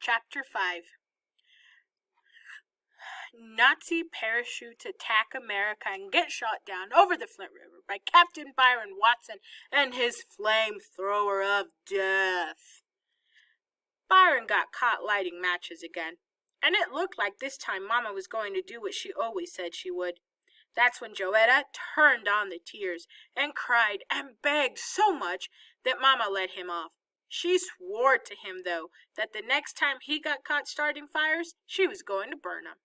Chapter 5. Nazi parachutes attack America and get shot down over the Flint River by Captain Byron Watson and his flamethrower of death. Byron got caught lighting matches again, and it looked like this time Mama was going to do what she always said she would. That's when Joetta turned on the tears and cried and begged so much that Mama let him off. She swore to him, though, that the next time he got caught starting fires, she was going to burn him.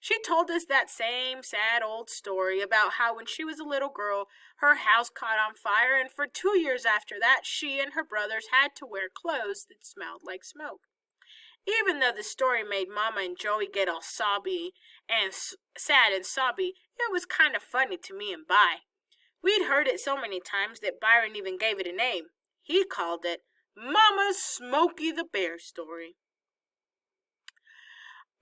She told us that same sad old story about how when she was a little girl, her house caught on fire, and for 2 years after that, she and her brothers had to wear clothes that smelled like smoke. Even though the story made Mama and Joey get all sobby and sad and sobby, it was kind of funny to me and Vi. We'd heard it so many times that Byron even gave it a name. He called it Mama's Smokey the Bear story.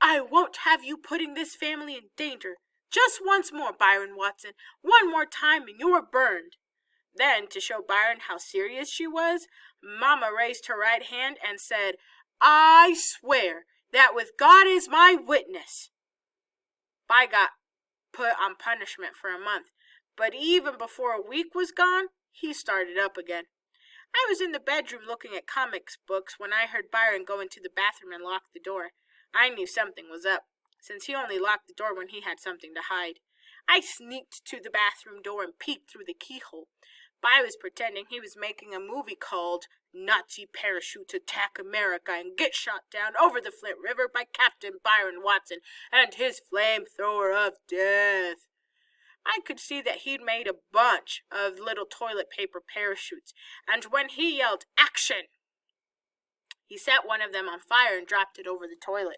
I won't have you putting this family in danger. Just once more, Byron Watson. One more time and you're burned. Then, to show Byron how serious she was, Mama raised her right hand and said, I swear that with God as my witness. Vi got put on punishment for a month, but even before a week was gone, he started up again. I was in the bedroom looking at comics books when I heard Byron go into the bathroom and lock the door. I knew something was up, since he only locked the door when he had something to hide. I sneaked to the bathroom door and peeked through the keyhole. Vi was pretending he was making a movie called Nazi Parachutes Attack America and Get Shot Down over the Flint River by Captain Byron Watson and his flamethrower of death. I could see that he'd made a bunch of little toilet paper parachutes, and when he yelled, "Action!" he set one of them on fire and dropped it over the toilet.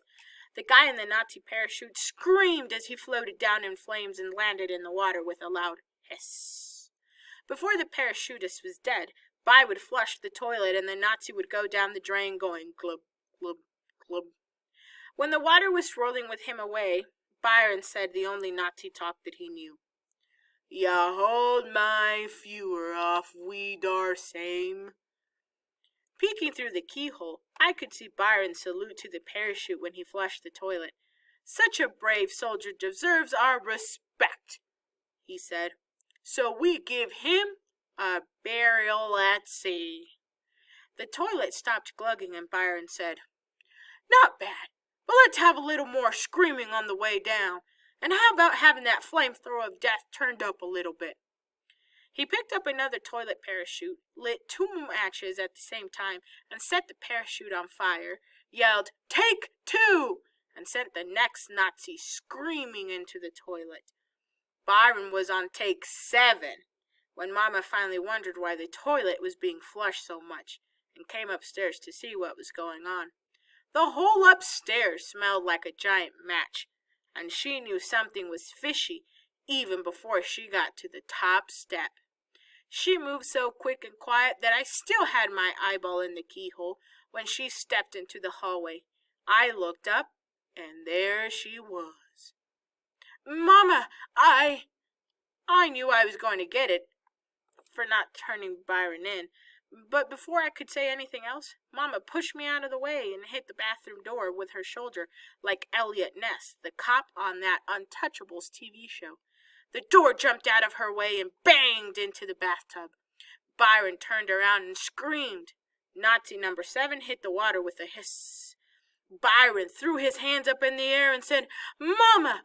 The guy in the Nazi parachute screamed as he floated down in flames and landed in the water with a loud hiss. Before the parachutist was dead, Vi would flush the toilet and the Nazi would go down the drain going glub, glub, glub. When the water was swirling with him away, Byron said the only Nazi talk that he knew. Ya hold my Fuhrer off, we dar same. Peeking through the keyhole, I could see Byron salute to the parachute when he flushed the toilet. Such a brave soldier deserves our respect, he said. So we give him a burial at sea. The toilet stopped glugging and Byron said, Not bad, but let's have a little more screaming on the way down. And how about having that flamethrower of death turned up a little bit? He picked up another toilet parachute, lit 2 matches at the same time, and set the parachute on fire, yelled, Take 2! and sent the next Nazi screaming into the toilet. Byron was on take 7, when Mama finally wondered why the toilet was being flushed so much, and came upstairs to see what was going on. The whole upstairs smelled like a giant match, and she knew something was fishy even before she got to the top step. She moved so quick and quiet that I still had my eyeball in the keyhole when she stepped into the hallway. I looked up, and there she was. Mama, I knew I was going to get it for not turning Byron in, but before I could say anything else, Mama pushed me out of the way and hit the bathroom door with her shoulder like Elliot Ness, the cop on that Untouchables TV show. The door jumped out of her way and banged into the bathtub. Byron turned around and screamed. Nazi number 7 hit the water with a hiss. Byron threw his hands up in the air and said, Mama,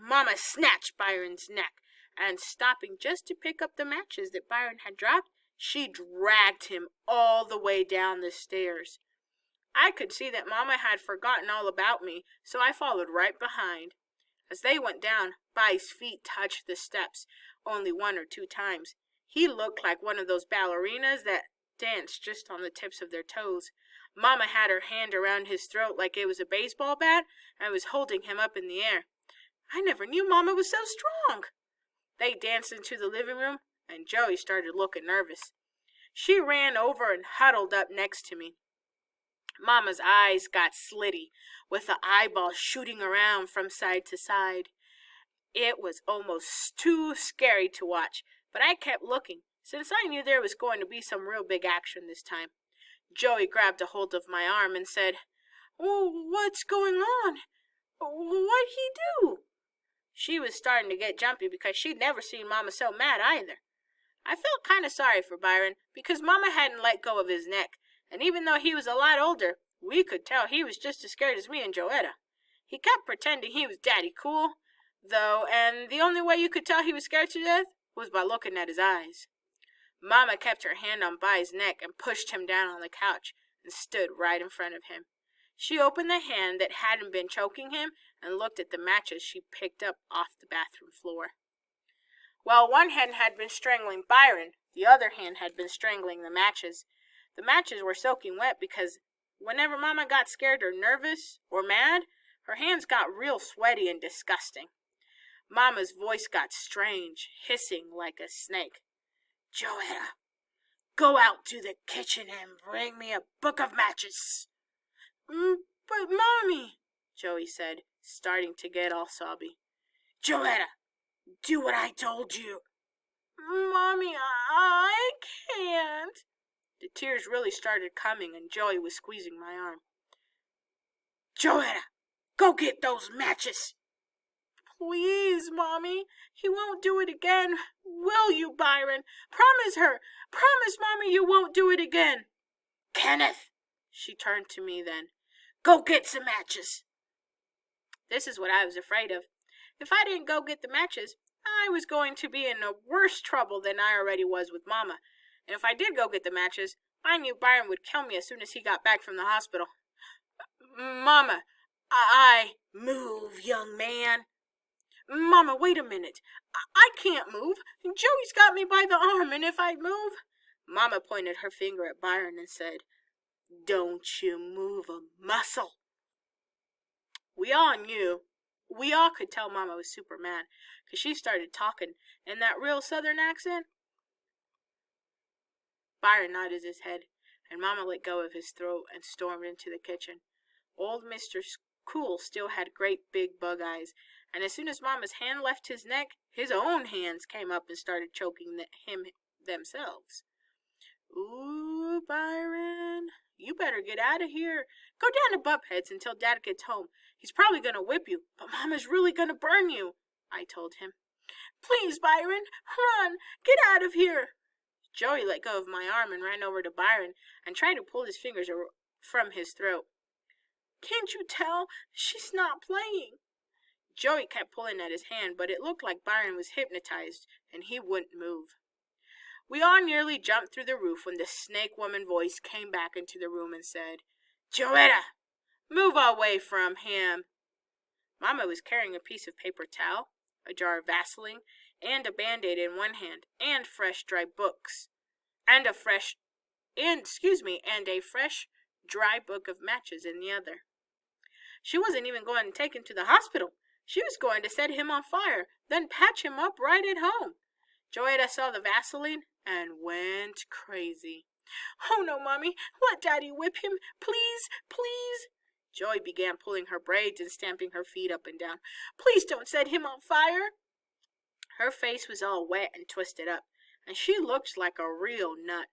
Mama snatched Byron's neck, and stopping just to pick up the matches that Byron had dropped, she dragged him all the way down the stairs. I could see that Mama had forgotten all about me, so I followed right behind. As they went down, Vi's feet touched the steps only 1 or 2 times. He looked like one of those ballerinas that dance just on the tips of their toes. Mama had her hand around his throat like it was a baseball bat and was holding him up in the air. I never knew Mama was so strong. They danced into the living room, and Joey started looking nervous. She ran over and huddled up next to me. Mama's eyes got slitty, with the eyeballs shooting around from side to side. It was almost too scary to watch, but I kept looking, since I knew there was going to be some real big action this time. Joey grabbed a hold of my arm and said, "What's going on? What'd he do?" She was starting to get jumpy because she'd never seen Mama so mad either. I felt kind of sorry for Byron because Mama hadn't let go of his neck, and even though he was a lot older, we could tell he was just as scared as me and Joetta. He kept pretending he was daddy cool, though, and the only way you could tell he was scared to death was by looking at his eyes. Mama kept her hand on Bai's neck and pushed him down on the couch and stood right in front of him. She opened the hand that hadn't been choking him and looked at the matches she picked up off the bathroom floor. While one hand had been strangling Byron, the other hand had been strangling the matches. The matches were soaking wet because whenever Mama got scared or nervous or mad, her hands got real sweaty and disgusting. Mama's voice got strange, hissing like a snake. "Joetta, go out to the kitchen and bring me a book of matches." But Mommy," Joey said, starting to get all sobby. "Joetta, do what I told you." "Mommy, I can't." The tears really started coming and Joey was squeezing my arm. "Joetta, go get those matches." "Please, Mommy, he won't do it again. Will you, Byron? Promise her. Promise, Mommy, you won't do it again." "Kenneth," she turned to me then, "go get some matches." This is what I was afraid of. If I didn't go get the matches, I was going to be in a worse trouble than I already was with Mama. And if I did go get the matches, I knew Byron would kill me as soon as he got back from the hospital. "Mama, move, young man." "Mama, wait a minute. I can't move. Joey's got me by the arm, and if I move..." Mama pointed her finger at Byron and said, "Don't you move a muscle." We all knew. We all could tell Mama was super mad, because she started talking in that real southern accent. Byron nodded his head, and Mama let go of his throat and stormed into the kitchen. Old Mr. Cool still had great big bug eyes, and as soon as Mama's hand left his neck, his own hands came up and started choking him themselves. "Ooh, Byron, you better get out of here. Go down to Buphead's until Dad gets home. He's probably going to whip you, but Mama's really going to burn you," I told him. "Please, Byron, run, get out of here." Joey let go of my arm and ran over to Byron and tried to pull his fingers from his throat. "Can't you tell? She's not playing." Joey kept pulling at his hand, but it looked like Byron was hypnotized, and he wouldn't move. We all nearly jumped through the roof when the snake woman voice came back into the room and said, "Joetta, move away from him." Mama was carrying a piece of paper towel, a jar of Vaseline, and a Band-Aid in one hand, and fresh dry books, and a fresh dry book of matches in the other. She wasn't even going to take him to the hospital. She was going to set him on fire, then patch him up right at home. Joetta saw the Vaseline and went crazy. "Oh no, Mommy, let Daddy whip him, please, please." Joey began pulling her braids and stamping her feet up and down. "Please don't set him on fire." Her face was all wet and twisted up, and she looked like a real nut.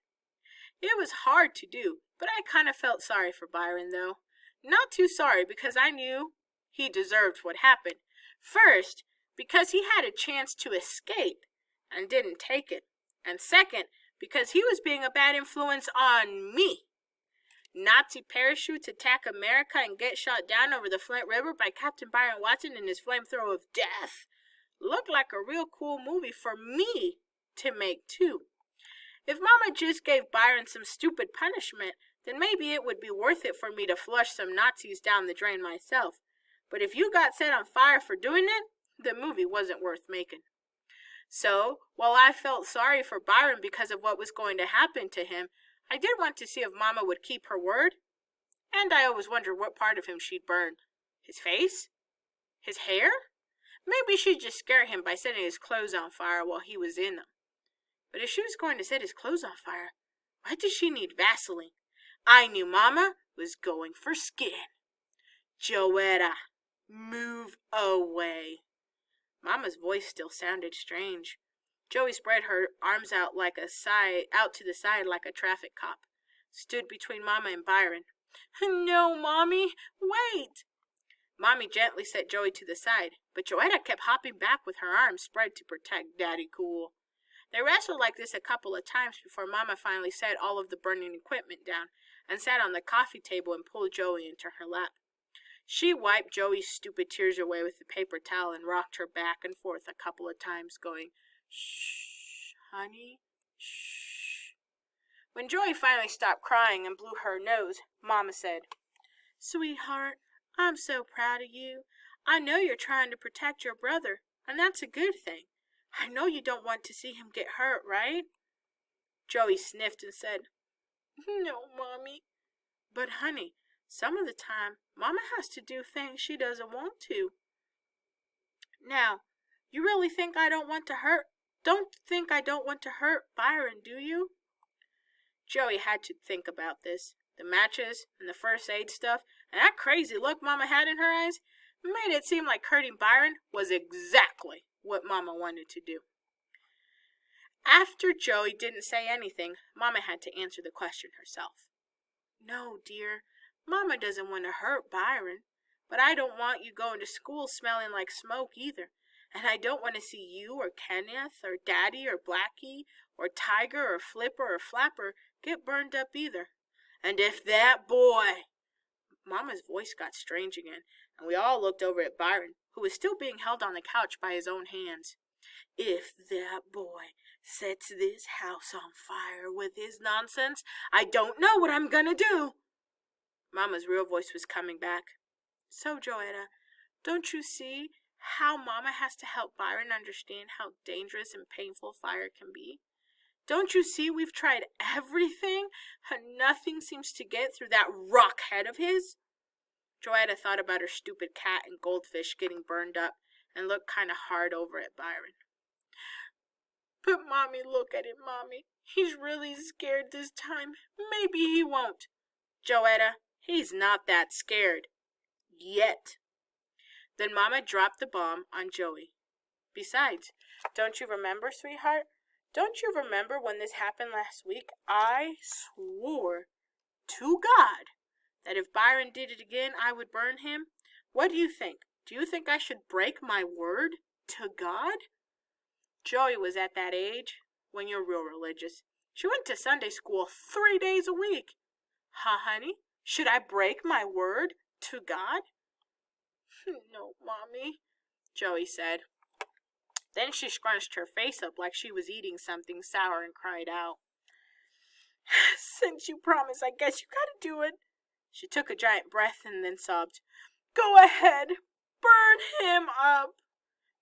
It was hard to do, but I kind of felt sorry for Byron, though. Not too sorry, because I knew he deserved what happened. First, because he had a chance to escape and didn't take it. And second, because he was being a bad influence on me. Nazi parachutes attack America and get shot down over the Flint River by Captain Byron Watson and his flamethrower of death. Looked like a real cool movie for me to make, too. If Mama just gave Byron some stupid punishment, then maybe it would be worth it for me to flush some Nazis down the drain myself. But if you got set on fire for doing it, the movie wasn't worth making. So, while I felt sorry for Byron because of what was going to happen to him, I did want to see if Mama would keep her word. And I always wondered what part of him she'd burn. His face? His hair? Maybe she'd just scare him by setting his clothes on fire while he was in them. But if she was going to set his clothes on fire, why did she need Vaseline? I knew Mama was going for skin. "Joetta, move away." Mama's voice still sounded strange. Joey spread her arms out to the side like a traffic cop. stood between Mama and Byron. No, Mommy, wait! Mommy gently set Joey to the side, but Joetta kept hopping back with her arms spread to protect Daddy Cool. They wrestled like this a couple of times before Mama finally set all of the burning equipment down and sat on the coffee table and pulled Joey into her lap. She wiped Joey's stupid tears away with the paper towel and rocked her back and forth a couple of times, going, "Shh, honey, shh." When Joey finally stopped crying and blew her nose, Mama said, "Sweetheart, I'm so proud of you. I know you're trying to protect your brother, and that's a good thing. I know you don't want to see him get hurt, right?" Joey sniffed and said, "No, Mommy. But, honey, some of the time, Mama has to do things she doesn't want to. Now, you really think I don't want to hurt? Don't think I don't want to hurt Byron, do you?" Joey had to think about this. The matches and the first aid stuff and that crazy look Mama had in her eyes made it seem like hurting Byron was exactly what Mama wanted to do. After Joey didn't say anything, Mama had to answer the question herself. "No, dear, Mama doesn't want to hurt Byron, but I don't want you going to school smelling like smoke either. And I don't want to see you or Kenneth or Daddy or Blackie or Tiger or Flipper or Flapper get burned up either. And if that boy—" Mama's voice got strange again, and we all looked over at Byron, who was still being held on the couch by his own hands. "If that boy sets this house on fire with his nonsense, I don't know what I'm gonna do." Mama's real voice was coming back. "So, Joetta, don't you see how Mama has to help Byron understand how dangerous and painful fire can be? Don't you see we've tried everything, and nothing seems to get through that rock head of his?" Joetta thought about her stupid cat and goldfish getting burned up and looked kind of hard over at Byron. "But, Mommy, look at him, Mommy. He's really scared this time. Maybe he won't." "Joetta, he's not that scared. Yet." Then Mama dropped the bomb on Joey. "Besides, don't you remember, sweetheart? Don't you remember when this happened last week? I swore to God that if Byron did it again, I would burn him. What do you think? Do you think I should break my word to God?" Joey was at that age when you're real religious. She went to Sunday school 3 days a week. "Huh, honey? Should I break my word to God?" "No, Mommy," Joey said. Then she scrunched her face up like she was eating something sour and cried out, "Since you promised, I guess you gotta do it." She took a giant breath and then sobbed, "Go ahead, burn him up."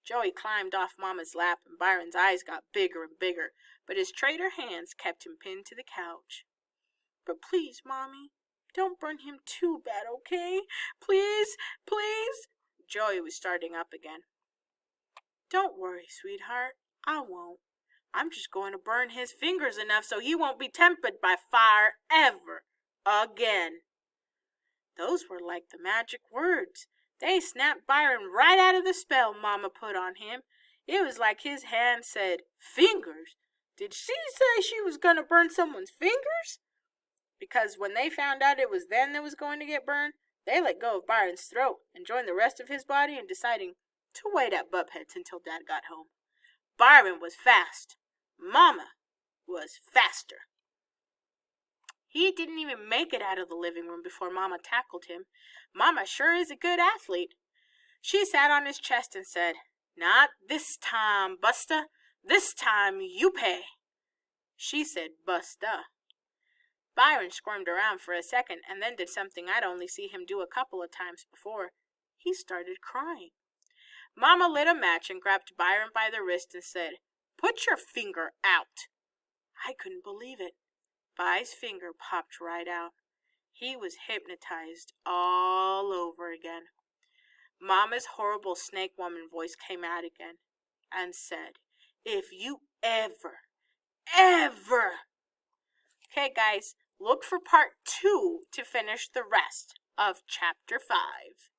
Joey climbed off Mama's lap and Byron's eyes got bigger and bigger, but his traitor hands kept him pinned to the couch. "But please, Mommy, don't burn him too bad, okay? Please, please." Joey was starting up again. "Don't worry, sweetheart. I won't. I'm just going to burn his fingers enough so he won't be tempted by fire ever again." Those were like the magic words. They snapped Byron right out of the spell Mama put on him. It was like his hand said, "Fingers? Did she say she was going to burn someone's fingers?" Because when they found out it was them that was going to get burned, they let go of Byron's throat and joined the rest of his body in deciding to wait at Bubheads until Dad got home. Byron was fast. Mama was faster. He didn't even make it out of the living room before Mama tackled him. Mama sure is a good athlete. She sat on his chest and said, "Not this time, Busta. This time you pay." She said, "Busta." Byron squirmed around for a second and then did something I'd only see him do a couple of times before. He started crying. Mama lit a match and grabbed Byron by the wrist and said, "Put your finger out." I couldn't believe it. By's finger popped right out. He was hypnotized all over again. Mama's horrible snake woman voice came out again and said, "If you ever..." Okay, guys, look for part 2 to finish the rest of Chapter 5.